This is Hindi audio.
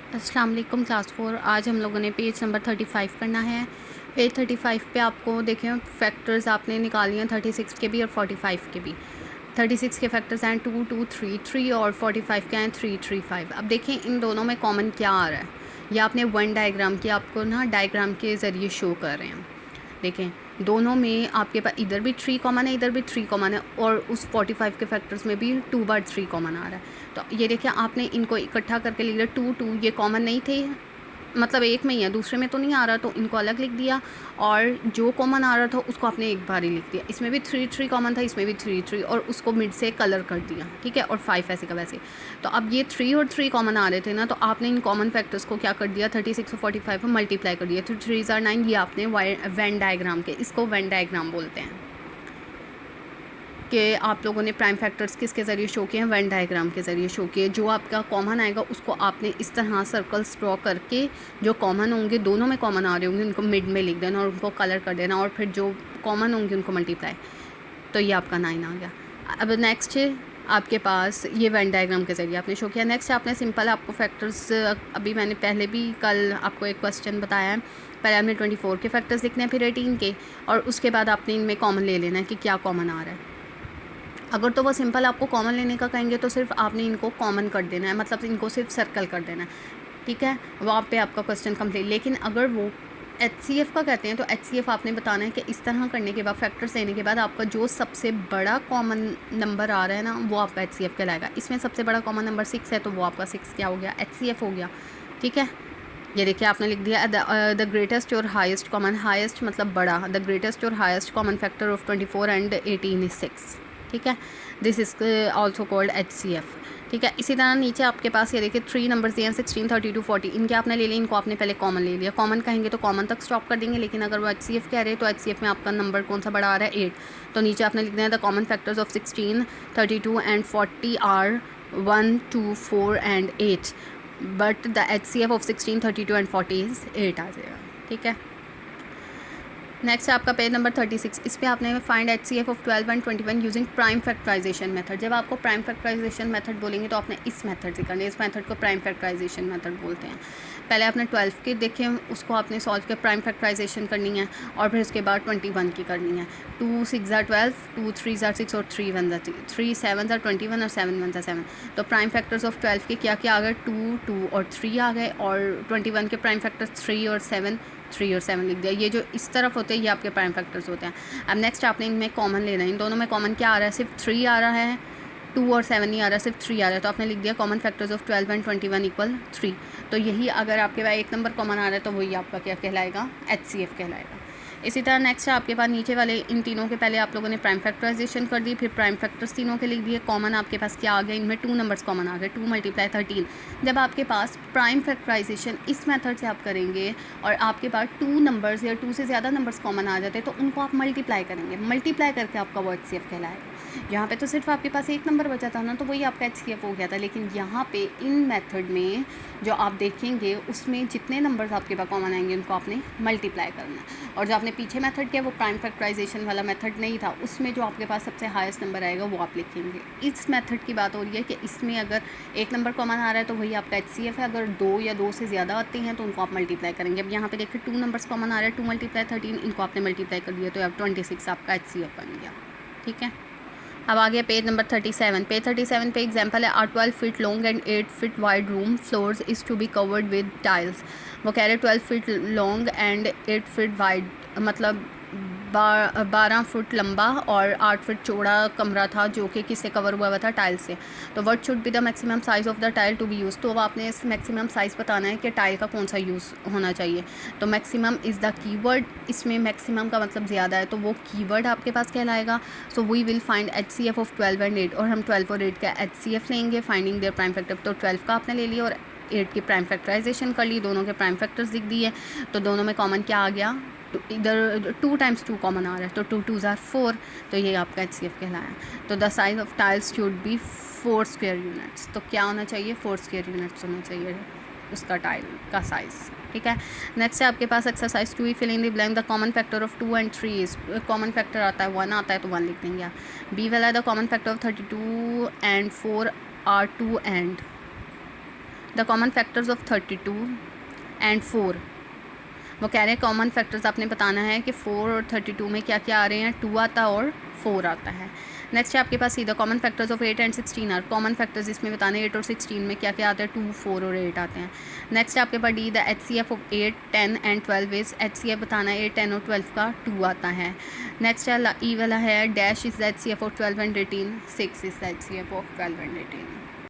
अस्सलाम वालेकुम क्लास 4। आज हम लोगों ने पेज नंबर 35 करना है। पेज 35 पे आपको देखें फैक्टर्स आपने निकाली हैं 36 के भी और 45 के भी। 36 के फैक्टर्स हैं 2 2 3 3 और 45 के हैं 3 3 5। अब देखें इन दोनों में कॉमन क्या आ रहा है। यह आपने वन डायग्राम की आपको ना डायग्राम के ज़रिए शो कर रहे हैं। देखें दोनों में आपके पास इधर भी 3 कॉमन है, इधर भी 3 कॉमन है और उस 45 के फैक्टर्स में भी 2 बार 3 कॉमन आ रहा है। तो ये देखिए आपने इनको इकट्ठा करके लिख दिया 2 2, ये कॉमन नहीं थे, मतलब एक में ही है, दूसरे में तो नहीं आ रहा, तो इनको अलग लिख दिया। और जो कॉमन आ रहा था उसको आपने एक बार ही लिख दिया। इसमें भी 3 3 कॉमन था, इसमें भी 3 3 और उसको मिड से कलर कर दिया, ठीक है। और 5 ऐसे का वैसे। तो अब ये 3 और 3 कॉमन आ रहे थे ना, तो आपने इन कॉमन फैक्टर्स को क्या कर दिया, 36 और 45 में मल्टीप्लाई कर दिया। तो 3 are 9, ये आपने वेन डायग्राम के, इसको वेन डायग्राम बोलते हैं कि आप लोगों ने प्राइम फैक्टर्स किसके ज़रिए शो किए हैं, वेन डायग्राम के ज़रिए शो किए। जो आपका कॉमन आएगा उसको आपने इस तरह सर्कल्स ड्रॉ करके जो कॉमन होंगे, दोनों में कॉमन आ रहे होंगे, उनको मिड में लिख देना और उनको कलर कर देना और फिर जो कॉमन होंगे उनको मल्टीप्लाई। तो ये आपका 9 आ गया। अब नेक्स्ट आपके पास ये वेन डायग्राम के ज़रिए आपने शो किया। नेक्स्ट आपने सिंपल आपको फैक्टर्स, अभी मैंने पहले भी कल आपको एक क्वेश्चन बताया है। पहले आपने 24 के फैक्टर्स लिखने हैं, फिर 18 के, और उसके बाद आपने इनमें कॉमन ले लेना है कि क्या कॉमन आ रहा है। अगर तो वो सिंपल आपको कॉमन लेने का कहेंगे तो सिर्फ आपने इनको कॉमन कर देना है, मतलब इनको सिर्फ सर्कल कर देना है, ठीक है। वहाँ पे आपका क्वेश्चन कंप्लीट। लेकिन अगर वो HCF का कहते हैं तो HCF आपने बताना है कि इस तरह करने के बाद फैक्टर्स लेने के बाद आपका जो सबसे बड़ा कॉमन नंबर आ रहा है ना, वो आपका HCF कहलाएगा। इसमें सबसे बड़ा कॉमन नंबर 6 है, तो वो आपका 6 क्या हो गया, HCF हो गया, ठीक है। ये देखिए आपने लिख दिया द ग्रेटेस्ट और हाईएस्ट कॉमन, हाईएस्ट मतलब बड़ा, द ग्रेटेस्ट और highest common factor of 24 and 18 is 6, ठीक है। This is also called HCF, ठीक है। इसी तरह नीचे आपके पास ये देखिए 3 नंबर्स दिए हैं 16 32 40, इनके आपने ले लिए, इनको आपने पहले कॉमन ले लिया। कॉमन कहेंगे तो कॉमन तक स्टॉप कर देंगे, लेकिन अगर वो HCF कह रहे हैं तो HCF में आपका नंबर कौन सा बड़ा आ रहा है, 8। तो नीचे आपने लिखना है the common factors of 16 32 and 40 are 1 2 4 and 8, but the HCF of 16 32 and 40 is 8 आ जाएगा, ठीक है। नेक्स्ट है आपका पेज नंबर 36। इस पे आपने find HCF of 12 and 21 using prime factorisation method. जब आपको प्राइम फैक्टराइजेशन मेथड बोलेंगे तो आपने इस मेथड से करना है। इस मेथड को प्राइम फैक्टराइजेशन मेथड बोलते हैं। पहले आपने 12 के देखे, उसको आपने सॉल्व के प्राइम फैक्टराइजेशन करनी है, और फिर उसके बाद 21 की करनी है। 2 6 are 12, 2 3 are 6 और 3 1 are 3, 3 7 are 21 और 7 1 are 7। तो प्राइम फैक्टर्स ऑफ 12 के क्या क्या आ गए, 2 2 और 3 आ गए, और 21 के प्राइम फैक्टर्स 3 और 7, 3 और 7 लिख दिया। ये जो इस तरफ होते हैं ये आपके प्राइम फैक्टर्स होते हैं। अब नेक्स्ट आपने इनमें कॉमन लेना है। इन दोनों में कॉमन क्या आ रहा है, सिर्फ 3 आ रहा है, 2 और 7 नहीं आ रहा, सिर्फ 3 आ रहा है। तो आपने लिख दिया common factors of 12 and 21 equal 3। तो यही अगर आपके पास एक नंबर कॉमन आ रहा है तो वही आपका क्या कहलाएगा, HCF कहलाएगा। इसी तरह नेक्स्ट आपके पास नीचे वाले इन तीनों के पहले आप लोगों ने प्राइम फैक्टराइजेशन कर दी, फिर प्राइम फैक्टर्स तीनों के लिख दिए। कॉमन आपके पास क्या आ गया, इनमें 2 नंबर्स कॉमन आ गए, 2 × 13। जब आपके पास प्राइम फैक्टराइजेशन इस मेथड से आप करेंगे और आपके पास 2 नंबर्स या 2 से ज़्यादा नंबर्स कॉमन आ जाते हैं तो उनको आप मल्टीप्लाई करेंगे, मल्टीप्लाई करके आपका वो HCF कहलाएगा। यहाँ पे तो सिर्फ आपके पास एक नंबर बचा था ना, तो वही आपका HCF हो गया था। लेकिन यहाँ पे इन मेथड में जो आप देखेंगे उसमें जितने नंबर्स आपके पास कॉमन आएंगे उनको आपने मल्टीप्लाई करना है। और जो आपने पीछे मेथड किया वो प्राइम फैक्टराइजेशन वाला मेथड नहीं था, उसमें जो आपके पास सबसे हाईएस्ट नंबर आएगा वो आप लिखेंगे। इस मेथड की बात हो रही है कि इसमें अगर एक नंबर कॉमन आ रहा है तो वही आपका HCF है, अगर 2 या 2 से ज़्यादा आते हैं तो उनको आप मल्टीप्लाई करेंगे। अब यहाँ पे देखिए 2 नंबर्स कॉमन आ रहा है, 2 × 13, इनको आपने मल्टीप्लाई कर दिया तो अब 26 आपका HCF बन गया, ठीक है। अब आ गया पेज नंबर 37। पेज 37 पे एग्जांपल है, 12 feet long and 8 feet wide room floors is to be covered with tiles. वो कह रहे 12 feet long and 8 feet wide, मतलब 12 फुट लंबा और 8 फीट चौड़ा कमरा था जो कि किससे कवर हुआ हुआ था, टाइल से। तो what should be the maximum size of the tile to be use. तो अब आपने इस मैक्सिमम साइज़ बताना है कि टाइल का कौन सा यूज़ होना चाहिए। तो मैक्सिमम इज़ द कीवर्ड, इसमें मैक्सिमम का मतलब ज़्यादा है तो वो कीवर्ड आपके पास कहलाएगा। So we will find HCF of 12 and 8, और हम 12 और 8 का HCF लेंगे, फाइंडिंग देयर प्राइम फैक्टर। तो 12 का आपने ले लिया और 8 की प्राइम फैक्टराइजेशन कर ली, दोनों के प्राइम फैक्टर्स लिख दिए। तो दोनों में कॉमन क्या आ गया, तो इधर 2 × 2 कॉमन आ रहा है, तो 2 2 are 4, तो ये आपका HCF कहलाया। तो the size of tiles should be 4 square units. तो क्या होना चाहिए, 4 स्क्वायर यूनिट्स होना चाहिए उसका टाइल का साइज़, ठीक है। नेक्स्ट है आपके पास exercise 2, fill in the blank. The common factor of 2 and 3 is, common factor आता है 1 आता है तो 1 लिख देंगे आप। बी वाला the common factor of 32 and 4 are 2 and the common factors of 32 and 4। वो कह रहे हैं कॉमन फैक्टर्स आपने बताना है कि 4 और 32 में क्या क्या आ रहे हैं, 2 आता और 4 आता है। नेक्स्ट है आपके पास C the common factors of 8 and 16 are. Common factors इसमें बताने 8 और 16 में क्या क्या आते हैं, 2, 4 और 8 आते हैं। नेक्स्ट है आपके पास D the HCF of 8, 10 and 12 is. HCF बताना है 8, 10 और 12 का 2 आता है। नेक्स्ट है ई वाला है dash is the HCF of 12 and 18, 6 is the HCF of 12 and 18।